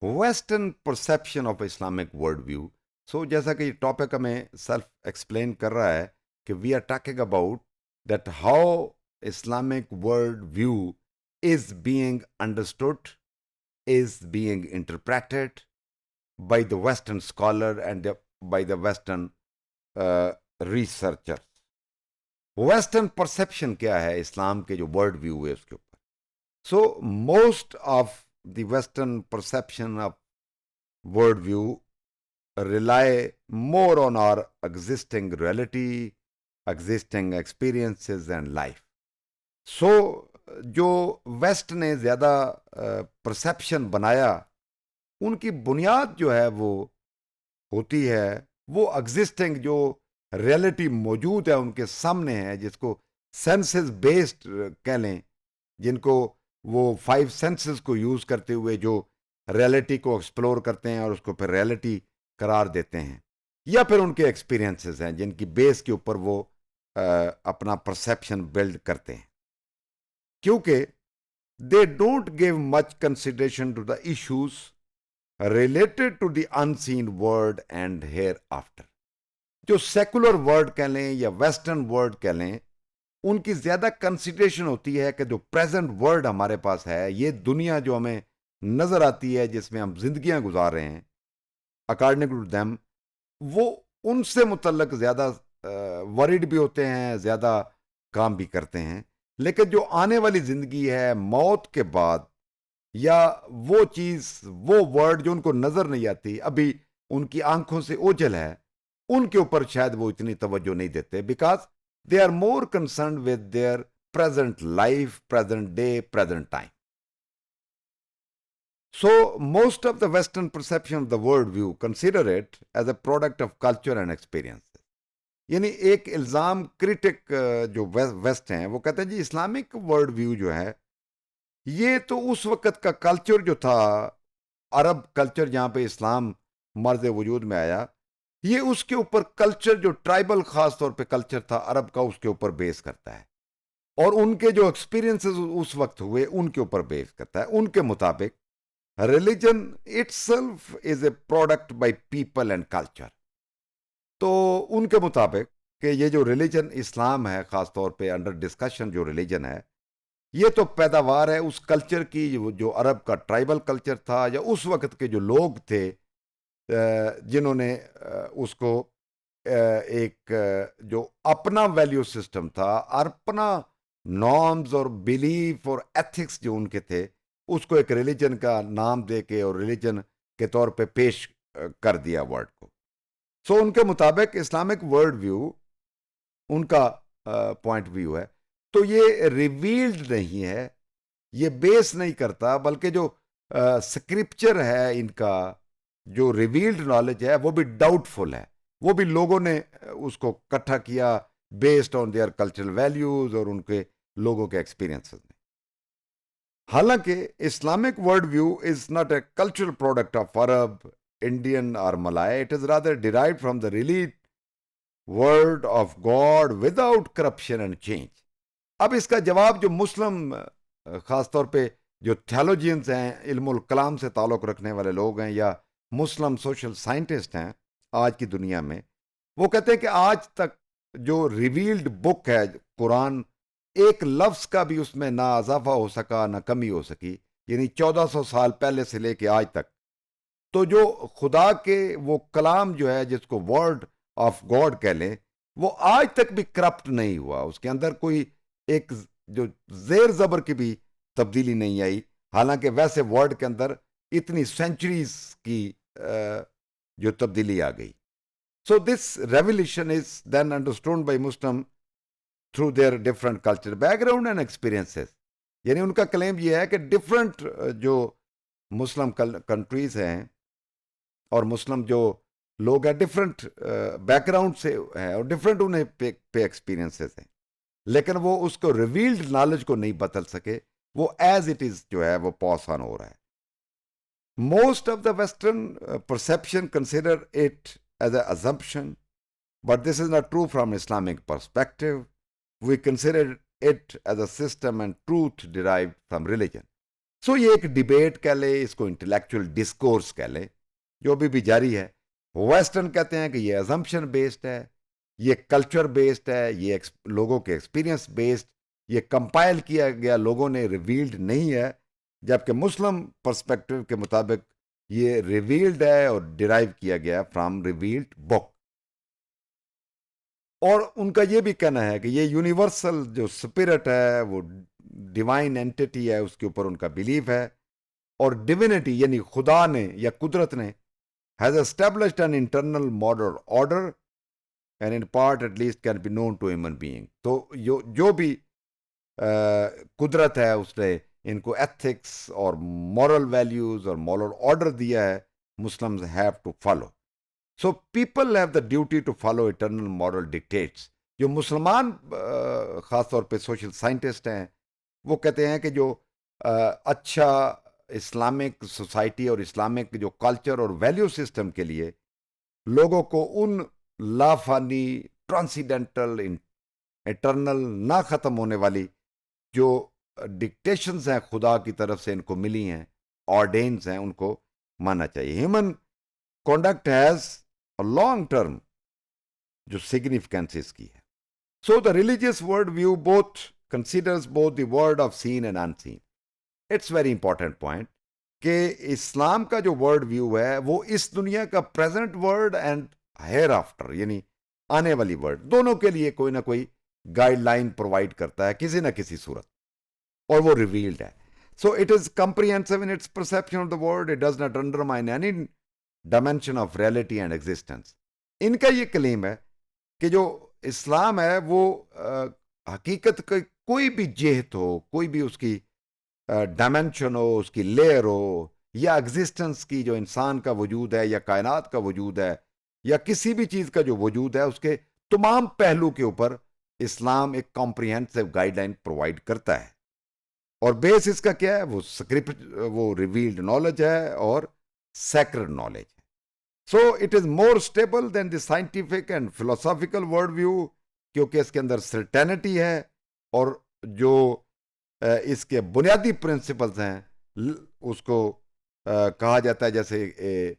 Western perception of Islamic world view. So جیسا کہ یہ ٹاپک ہمیں سیلف ایکسپلین کر رہا ہے کہ we are talking about that how Islamic world view is being understood, is being interpreted by the Western scholar and by the Western researchers. Western perception کیا ہے اسلام کے جو ورلڈ ویو ہے اس کے اوپر. So most of the western perception of world view rely more on our existing reality, existing experiences and life. So جو waste نے زیادہ پرسیپشن بنایا ان کی بنیاد جو ہے وہ ہوتی ہے وہ ایگزسٹنگ جو ریئلٹی موجود ہے ان کے سامنے ہے, جس کو سینسز بیسڈ کہہ لیں, جن کو وہ 5 سینسز کو یوز کرتے ہوئے جو ریئلٹی کو ایکسپلور کرتے ہیں اور اس کو پھر ریئلٹی قرار دیتے ہیں, یا پھر ان کے ایکسپیرینسز ہیں جن کی بیس کے اوپر وہ اپنا پرسیپشن بلڈ کرتے ہیں. کیونکہ they don't give much consideration to the issues related to the unseen world and hereafter. جو سیکولر ورلڈ کہہ لیں یا ویسٹرن ورلڈ کہہ لیں, ان کی زیادہ کنسیڈریشن ہوتی ہے کہ جو پریزنٹ ورلڈ ہمارے پاس ہے, یہ دنیا جو ہمیں نظر آتی ہے جس میں ہم زندگیاں گزار رہے ہیں, اکارڈنگ ٹو دیم وہ ان سے متعلق زیادہ ورڈ بھی ہوتے ہیں, زیادہ کام بھی کرتے ہیں. لیکن جو آنے والی زندگی ہے موت کے بعد, یا وہ چیز وہ ورڈ جو ان کو نظر نہیں آتی, ابھی ان کی آنکھوں سے اوجھل ہے, ان کے اوپر شاید وہ اتنی توجہ نہیں دیتے, because they are more concerned with their present life, present day, present time. So, most of the Western perception of the world view consider it as a product of culture and experiences. یعنی ایک الزام critic جو waste ہیں وہ کہتے ہیں جی Islamic world view جو ہے یہ تو اس وقت کا کلچر جو تھا, عرب کلچر جہاں پہ اسلام مرز وجود میں آیا, یہ اس کے اوپر کلچر جو ٹرائبل خاص طور پہ کلچر تھا عرب کا اس کے اوپر بیس کرتا ہے, اور ان کے جو ایکسپیرینسز اس وقت ہوئے ان کے اوپر بیس کرتا ہے. ان کے مطابق religion itself is a product by people and culture. تو ان کے مطابق کہ یہ جو ریلیجن اسلام ہے, خاص طور پہ انڈر ڈسکشن جو ریلیجن ہے, یہ تو پیداوار ہے اس کلچر کی جو عرب کا ٹرائبل کلچر تھا, یا اس وقت کے جو لوگ تھے جنہوں نے اس کو ایک جو اپنا ویلیو سسٹم تھا, اپنا نارمز اور بیلیف اور ایتھکس جو ان کے تھے, اس کو ایک ریلیجن کا نام دے کے اور ریلیجن کے طور پہ پیش کر دیا ورڈ کو. سو ان کے مطابق اسلامک ورلڈ ویو ان کا پوائنٹ ویو ہے, تو یہ ریویلڈ نہیں ہے, یہ بیس نہیں کرتا, بلکہ جو اسکرپچر ہے ان کا جو ریویلڈ نالج ہے وہ بھی ڈاؤٹ فل ہے, وہ بھی لوگوں نے اس کو اکٹھا کیا based on their cultural values اور ان کے لوگوں کے ایکسپیرینسز میں. حالانکہ Islamic world view is not a cultural product of Arab, Indian or Malay, it is rather derived from the really word of God without corruption and change. اب اس کا جواب جو مسلم خاص طور پہ جو تھیولوجینز ہیں, علم الکلام سے تعلق رکھنے والے لوگ ہیں, یا مسلم سوشل سائنٹسٹ ہیں آج کی دنیا میں, وہ کہتے ہیں کہ آج تک جو ریویلڈ بک ہے قرآن, ایک لفظ کا بھی اس میں نہ اضافہ ہو سکا نہ کمی ہو سکی, یعنی 1400 سال پہلے سے لے کے آج تک. تو جو خدا کے وہ کلام جو ہے جس کو ورڈ آف گاڈ کہہ لیں, وہ آج تک بھی کرپٹ نہیں ہوا, اس کے اندر کوئی ایک جو زیر زبر کی بھی تبدیلی نہیں آئی, حالانکہ ویسے ورڈ کے اندر اتنی سینچریز کی جو تبدیلی آ گئی. So this revolution is then understood by Muslim through their different culture background and experiences. یعنی ان کا کلیم یہ ہے کہ ڈفرنٹ جو مسلم کنٹریز ہیں اور مسلم جو لوگ ہیں ڈفرینٹ بیک گراؤنڈ سے ہیں اور ڈفرینٹ انہیں پہ ایکسپیرینسز ہیں, لیکن وہ اس کو ریویلڈ نالج کو نہیں بدل سکے, وہ ایز اٹ از جو ہے وہ پاس آن ہو رہا ہے. Most of the western perception consider it as a assumption, but this is not true from Islamic perspective. We consider it as a system and truth derived from religion. سو یہ ایک debate کہہ لے، اس کو انٹلیکچوئل ڈسکورس کہہ لے، جو بھی جاری ہے. ویسٹرن کہتے ہیں کہ یہ ازمپشن بیسڈ ہے، یہ کلچر بیسڈ ہے، یہ لوگوں کے ایکسپیرینس بیسڈ، یہ کمپائل کیا گیا، لوگوں نے ریویلڈ نہیں ہے. جبکہ مسلم پرسپیکٹو کے مطابق یہ ریویلڈ ہے اور ڈیرائیو کیا گیا فرام ریویلڈ بک. اور ان کا یہ بھی کہنا ہے کہ یہ یونیورسل جو اسپرٹ ہے، وہ ڈیوائن اینٹی ہے، اس کے اوپر ان کا بلیف ہے. اور ڈیوینٹی یعنی خدا نے یا قدرت نے has established an internal moral order and in part at least can be known to human being. تو جو بھی قدرت ہے اس نے ان کو ایتھکس اور مورل ویلیوز اور مورل آرڈر دیا ہے، Muslims have to follow. So people have the duty to follow eternal moral dictates. جو مسلمان خاص طور پہ سوشل سائنٹسٹ ہیں، وہ کہتے ہیں کہ جو اچھا اسلامک سوسائٹی اور اسلامک جو کلچر اور ویلیو سسٹم کے لیے لوگوں کو ان لافانی، ٹرانسیڈنٹل، اٹرنل، نہ ختم ہونے والی جو ڈکٹیشنز ہیں خدا کی طرف سے ان کو ملی ہیں، آرڈینز ہیں، ان کو ماننا چاہیے. Human conduct has a long term جو significance اس کی ہے. So the religious world view both considers both the world of seen and unseen. It's very important point کہ اسلام کا جو ورڈ ویو ہے وہ اس دنیا کا present word and here after یعنی آنے والی ورڈ دونوں کے لیے کوئی نہ کوئی گائیڈ لائن پرووائڈ کرتا ہے کسی نہ کسی صورت، اور وہ ریویلڈ ہے. So it is comprehensive in its perception of the world. It does not undermine any dimension of reality and existence. ان کا یہ کلیم ہے کہ جو اسلام ہے وہ حقیقت کا کوئی بھی جہت ہو، کوئی بھی اس کی ڈائمینشن ہو، اس کی لیئر ہو، یا ایگزسٹنس کی جو انسان کا وجود ہے یا کائنات کا وجود ہے یا کسی بھی چیز کا جو وجود ہے، اس کے تمام پہلو کے اوپر اسلام ایک کمپریہنسو گائیڈ لائن پرووائڈ کرتا ہے. اور بیس اس کا کیا ہے؟ وہ سکرپٹ، وہ ریویلڈ نالج ہے اور سیکرڈ نالج ہے. So it is more stable than the scientific and philosophical world view, کیونکہ اس کے اندر سرٹینٹی ہے اور جو اس کے بنیادی پرنسپلز ہیں اس کو کہا جاتا ہے، جیسے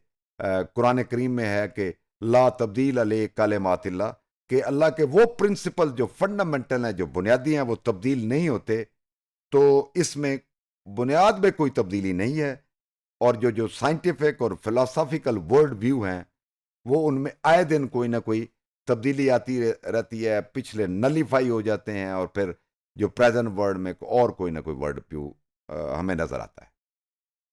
قرآن کریم میں ہے کہ لا تبدیل علیہ کلمات اللہ، کہ اللہ کے وہ پرنسپل جو فنڈامنٹل ہیں، جو بنیادی ہیں، وہ تبدیل نہیں ہوتے. تو اس میں بنیاد میں کوئی تبدیلی نہیں ہے. اور جو سائنٹیفک اور فلاسافیکل ورلڈ ویو ہیں وہ ان میں آئے دن کوئی نہ کوئی تبدیلی آتی رہتی ہے، پچھلے نلیفائی ہو جاتے ہیں، اور پھر جو پریزنٹ ورلڈ میں اور کوئی نہ کوئی ورلڈ ویو ہمیں نظر آتا ہے.